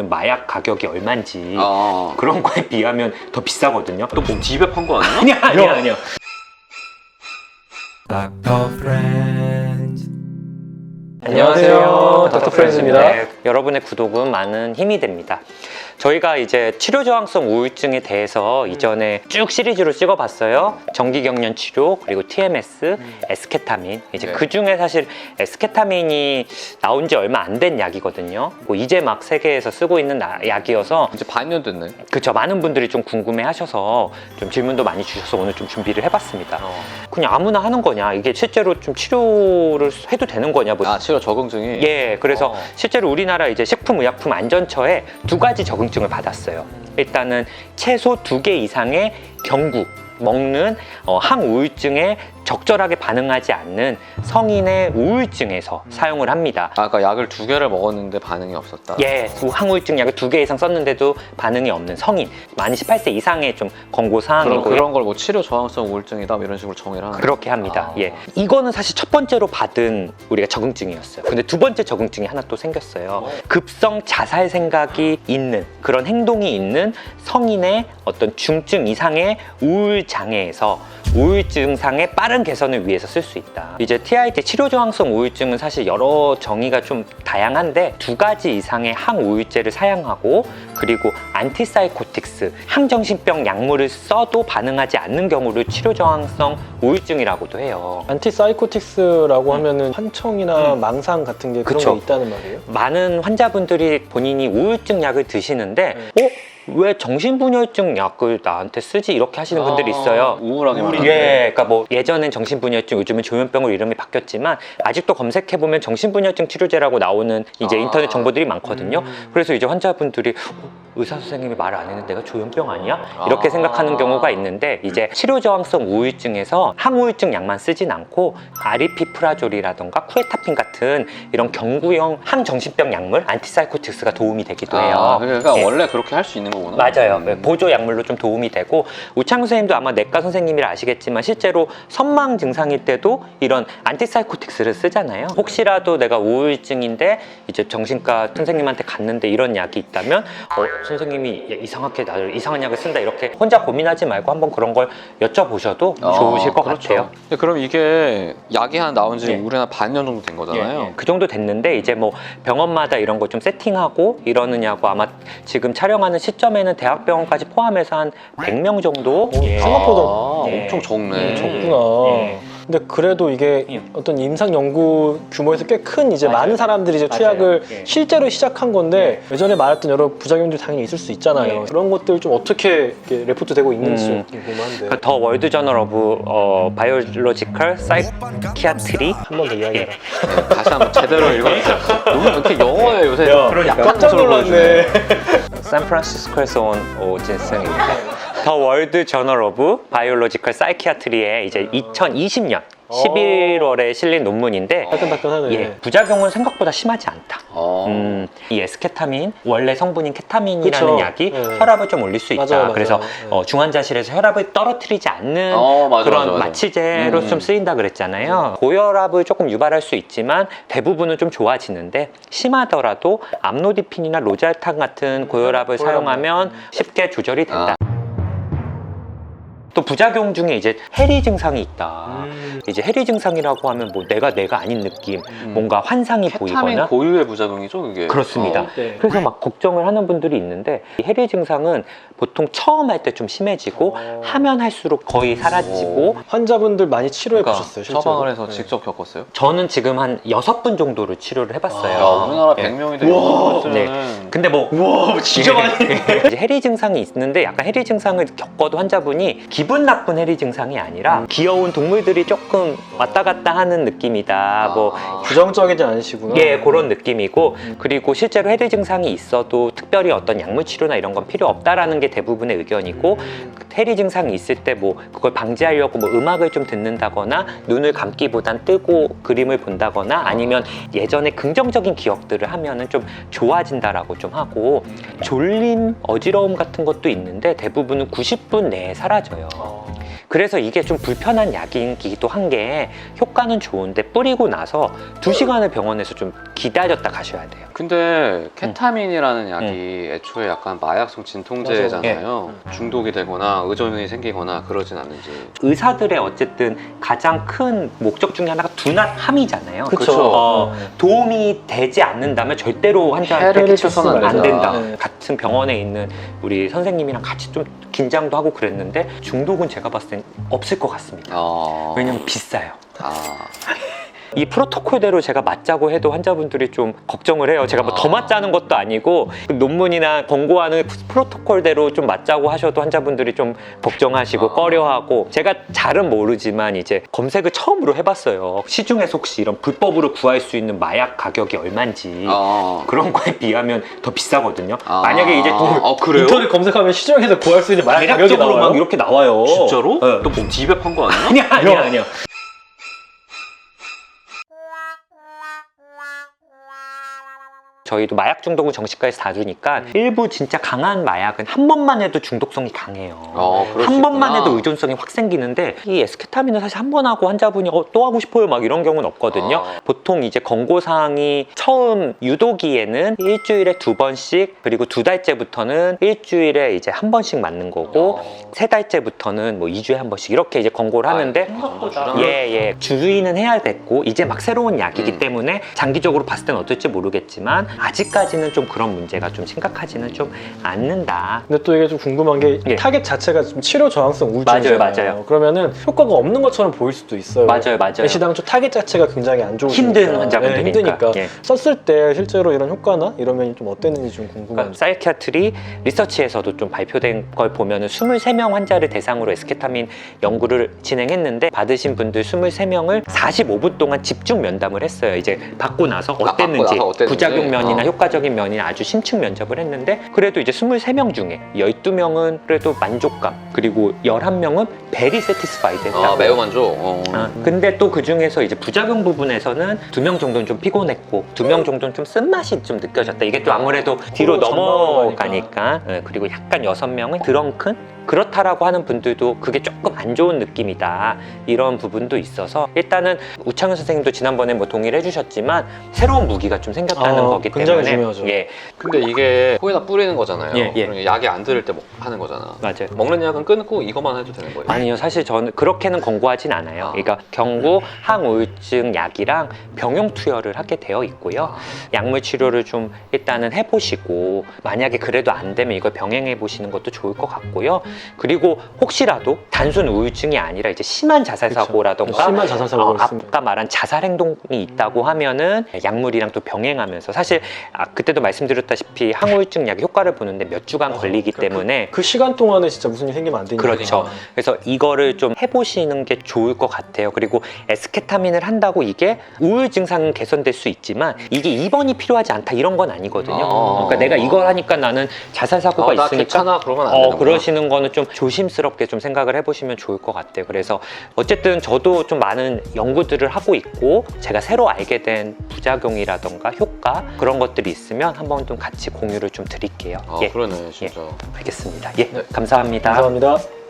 마약 가격이 얼마인지 그런 거에 비하면 더 비싸거든요. 또 뭐 집에 판 거 아니야? 아니야. 안녕하세요. 닥터 프렌즈입니다. 네, 여러분의 구독은 많은 힘이 됩니다. 저희가 이제 치료 저항성 우울증에 대해서 이전에 쭉 시리즈로 찍어봤어요. 정기경련 치료, 그리고 TMS, 에스케타민. 이제 그 중에 사실 에스케타민이 나온 지 얼마 안 된 약이거든요. 뭐 이제 막 세계에서 쓰고 있는 약이어서 이제 반년 됐네. 그쵸. 많은 분들이 좀 궁금해하셔서 좀 질문도 많이 주셔서 오늘 좀 준비를 해봤습니다. 그냥 아무나 하는 거냐? 이게 실제로 좀 치료를 해도 되는 거냐? 뭐. 치료 적응증이? 예, 그래서 실제로 우리나라 이제 식품의약품안전처에 2가지 적응증을 받았어요. 일단은 최소 2개 이상의 경구, 먹는 항우울증에 적절하게 반응하지 않는 성인의 우울증에서 사용을 합니다. 그러니까 약을 2개를 먹었는데 반응이 없었다? 예, 항우울증 약을 2개 이상 썼는데도 반응이 없는 성인, 만 18세 이상의 좀 권고사항이고요. 그런 걸 뭐 치료 저항성 우울증이다 이런 식으로 정의를 하는 그렇게 합니다. 예, 이거는 사실 첫 번째로 받은 우리가 적응증이었어요. 근데 두 번째 적응증이 하나 또 생겼어요. 급성 자살 생각이 있는 그런 행동이 있는 성인의 어떤 중증 이상의 우울 장애에서 우울증상의 빠른 개선을 위해서 쓸 수 있다. 이제 TIT 치료 저항성 우울증은 사실 여러 정의가 좀 다양한데 2가지 이상의 항우울제를 사용하고 그리고 안티사이코틱스 항정신병 약물을 써도 반응하지 않는 경우를 치료 저항성 우울증이라고도 해요. 안티사이코틱스라고 하면은 환청이나 망상 같은 게 그런 그쵸. 게 있다는 말이에요? 많은 환자분들이 본인이 우울증 약을 드시는데 왜 정신분열증 약을 나한테 쓰지? 이렇게 하시는 분들이 있어요. 우울하게 말하는 예, 그러니까 뭐 예전엔 정신분열증, 요즘은 조현병으로 이름이 바뀌었지만 아직도 검색해보면 정신분열증 치료제라고 나오는 이제 인터넷 정보들이 많거든요. 그래서 이제 환자분들이 의사 선생님이 말을 안 했는데 내가 조현병 아니야? 이렇게 생각하는 경우가 있는데 이제 치료 저항성 우울증에서 항우울증 약만 쓰진 않고 아리피프라졸이라던가 쿠에타핀 같은 이런 경구형 항정신병 약물 안티사이코틱스가 도움이 되기도 해요. 그러니까 예. 원래 그렇게 할 수 있는 거구나. 맞아요. 보조 약물로 좀 도움이 되고 우창 선생님도 아마 내과 선생님이라 아시겠지만 실제로 선망 증상일 때도 이런 안티사이코틱스를 쓰잖아요. 혹시라도 내가 우울증인데 이제 정신과 선생님한테 갔는데 이런 약이 있다면 선생님이 이상하게 나를 이상한 약을 쓴다 이렇게 혼자 고민하지 말고 한번 그런 걸 여쭤보셔도 좋으실 것 그렇죠. 같아요. 그럼 이게 약이 하나 나온 지 예. 우리 한 반년 정도 된 거잖아요. 그 정도 됐는데 이제 뭐 병원마다 이런 거 좀 세팅하고 이러느냐고 아마 지금 촬영하는 시점에는 대학병원까지 포함해서 한 100명 정도? 생각보다 예. 엄청 적네. 적구나. 예. 근데 그래도 이게 어떤 임상 연구 규모에서 꽤 큰 이제 맞아요. 많은 사람들이 이제 맞아요. 투약을 예. 실제로 시작한 건데 예전에 말했던 여러 부작용들이 당연히 있을 수 있잖아요. 예. 그런 것들 좀 어떻게 이렇게 레포트되고 있는지 좀 궁금한데 더 월드 저널 오브 바이올로지컬 사이키아트리 한 번 더 이야기해라. 다시 한번 제대로 읽어주세요. 왜 이렇게 영어에 요새 그러니까. 깜짝 놀랐네. 샌프란시스코에서 온 진승입니다. 더 월드 저널 오브 바이올로지컬 사이키아트리에 이제 2020년 11월에 실린 논문인데 따끈따끈하네. 부작용은 생각보다 심하지 않다. 이 에스케타민, 원래 성분인 케타민이라는 그쵸. 약이 네. 혈압을 좀 올릴 수 있다. 맞아요. 그래서 중환자실에서 혈압을 떨어뜨리지 않는 그런 맞아. 마취제로 좀 쓰인다 그랬잖아요. 고혈압을 조금 유발할 수 있지만 대부분은 좀 좋아지는데 심하더라도 암로디핀이나 로잘탄 같은 고혈압을 사용하면 쉽게 조절이 된다. 또 부작용 중에 이제 해리 증상이 있다. 이제 해리 증상이라고 하면 뭐 내가 아닌 느낌, 뭔가 환상이 케타민 보이거나 고유의 부작용이죠, 그게? 그렇습니다. 네. 그래서 막 걱정을 하는 분들이 있는데 이 해리 증상은 보통 처음 할 때 좀 심해지고 하면 할수록 거의 사라지고 환자분들 많이 치료해 그러니까 보셨어요, 실제로? 처방을 해서 네. 직접 겪었어요? 저는 지금 한 6분 정도를 치료를 해봤어요. 야, 우리나라 예. 100명인데 이거 쓰면은 근데 뭐 우와, 진짜 많이. 이제 해리 증상이 있는데 약간 해리 증상을 겪어도 환자분이 기분 나쁜 해리 증상이 아니라 귀여운 동물들이 조금 왔다 갔다 하는 느낌이다. 뭐 부정적이지 않으시구나. 예, 그런 느낌이고 그리고 실제로 해리 증상이 있어도 특별히 어떤 약물 치료나 이런 건 필요 없다라는 게 대부분의 의견이고 해리 증상이 있을 때 뭐 그걸 방지하려고 뭐 음악을 좀 듣는다거나 눈을 감기보단 뜨고 그림을 본다거나 아니면 예전에 긍정적인 기억들을 하면은 좀 좋아진다라고 좀 하고 졸림, 어지러움 같은 것도 있는데 대부분은 90분 내에 사라져요. 그래서 이게 좀 불편한 약이기도 한 게 효과는 좋은데 뿌리고 나서 2시간을 병원에서 좀 기다렸다 가셔야 돼요. 근데 케타민이라는 약이 애초에 약간 마약성 진통제잖아요. 중독이 되거나 의존이 생기거나 그러진 않는지. 의사들의 어쨌든 가장 큰 목적 중에 하나가 둔압함이잖아요. 그쵸. 도움이 되지 않는다면 절대로 환자한테 해를 끼쳐서는 안 된다. 네. 같은 병원에 있는 우리 선생님이랑 같이 좀 긴장도 하고 그랬는데 중독은 제가 봤을 땐 없을 것 같습니다. 왜냐면 비싸요. 이 프로토콜대로 제가 맞자고 해도 환자분들이 좀 걱정을 해요. 제가 뭐 더 맞자는 것도 아니고 논문이나 권고하는 프로토콜대로 좀 맞자고 하셔도 환자분들이 좀 걱정하시고 꺼려하고 제가 잘은 모르지만 이제 검색을 처음으로 해봤어요. 시중에서 혹시 이런 불법으로 구할 수 있는 마약 가격이 얼마인지 그런 거에 비하면 더 비싸거든요. 만약에 이제 그래요? 인터넷 검색하면 시중에서 구할 수 있는 마약 가격이 대략적으로 나와요? 막 이렇게 나와요. 진짜로? 네. 너 뭐 지배판 거 아니야? 아니야. 저희도 마약 중독은 정신과에서 다루니까 일부 진짜 강한 마약은 한 번만 해도 중독성이 강해요. 그럴 수 한 번만 있구나. 해도 의존성이 확 생기는데 이 에스케타민은 사실 한 번 하고 환자분이 또 하고 싶어요 막 이런 경우는 없거든요. 보통 이제 권고사항이 처음 유도기에는 일주일에 2번씩 그리고 2달째부터는 일주일에 이제 한 번씩 맞는 거고 3달째부터는 뭐 2주에 한 번씩 이렇게 이제 권고를 하는데 주의는 해야 됐고 이제 막 새로운 약이기 때문에 장기적으로 봤을 땐 어떨지 모르겠지만 아직까지는 좀 그런 문제가 좀 심각하지는 좀 않는다. 근데 또 이게 좀 궁금한 게 타겟 자체가 좀 치료 저항성 우울증이잖아요. 맞아요. 그러면은 효과가 없는 것처럼 보일 수도 있어요. 맞아요. 애시당초 타겟 자체가 굉장히 안 좋으니까 힘든 환자분들이니까. 힘드니까 예. 썼을 때 실제로 이런 효과나 이런 면이 좀 어땠는지 좀 그러니까 궁금합니다. 사이키아트리 리서치에서도 좀 발표된 걸 보면은 23명 환자를 대상으로 에스케타민 연구를 진행했는데 받으신 분들 23명을 45분 동안 집중 면담을 했어요. 이제 받고 나서 어땠는지, 부작용 면이나 효과적인 면이나 아주 심층 면접을 했는데 그래도 이제 23명 중에 12명은 그래도 만족감 그리고 11명은 very satisfied 했다고. 매우 만족. 근데 또 그 중에서 이제 부작용 부분에서는 2명 정도는 좀 피곤했고 2명 정도는 좀 쓴맛이 좀 느껴졌다. 이게 또 아무래도 뒤로 넘어가니까. 그리고 약간 6명은 드렁큰 그렇다라고 하는 분들도 그게 조금 안 좋은 느낌이다 이런 부분도 있어서 일단은 우창현 선생님도 지난번에 뭐 동의를 해주셨지만 새로운 무기가 좀 생겼다는 거기 굉장히 때문에 중요하죠. 예, 근데 이게 코에다 뿌리는 거잖아요. 예. 그러니까 약이 안 들을 때 하는 거잖아. 맞아요. 먹는 약은 끊고 이것만 해도 되는 거예요? 아니요, 사실 저는 그렇게는 권고하진 않아요. 그러니까 경구 항우울증 약이랑 병용 투여를 하게 되어 있고요. 약물 치료를 좀 일단은 해보시고 만약에 그래도 안 되면 이걸 병행해 보시는 것도 좋을 것 같고요. 그리고 혹시라도 단순 우울증이 아니라 이제 심한 자살 사고라던가 심한 자살 사고가 있습니다. 아까 말한 자살 행동이 있다고 하면은 약물이랑 또 병행하면서 사실 그때도 말씀드렸다시피 항우울증 약의 효과를 보는데 몇 주간 걸리기 때문에 그 시간 동안에 진짜 무슨 일이 생기면 안 되니까. 그렇죠. 그래서 이거를 좀 해보시는 게 좋을 것 같아요. 그리고 에스케타민을 한다고 이게 우울 증상은 개선될 수 있지만 이게 입원이 필요하지 않다 이런 건 아니거든요. 그러니까 내가 이걸 하니까 나는 자살 사고가 나 있으니까 괜찮아 그러면 안 되는 그러시는 거는 좀 조심스럽게 좀 생각을 해보시면 좋을 것 같아요. 그래서 어쨌든 저도 좀 많은 연구들을 하고 있고 제가 새로 알게 된 부작용이라던가 효과 그런 것들이 있으면 한번 좀 같이 공유를 좀 드릴게요. 그러네 진짜. 알겠습니다. 감사합니다. 감사합니다.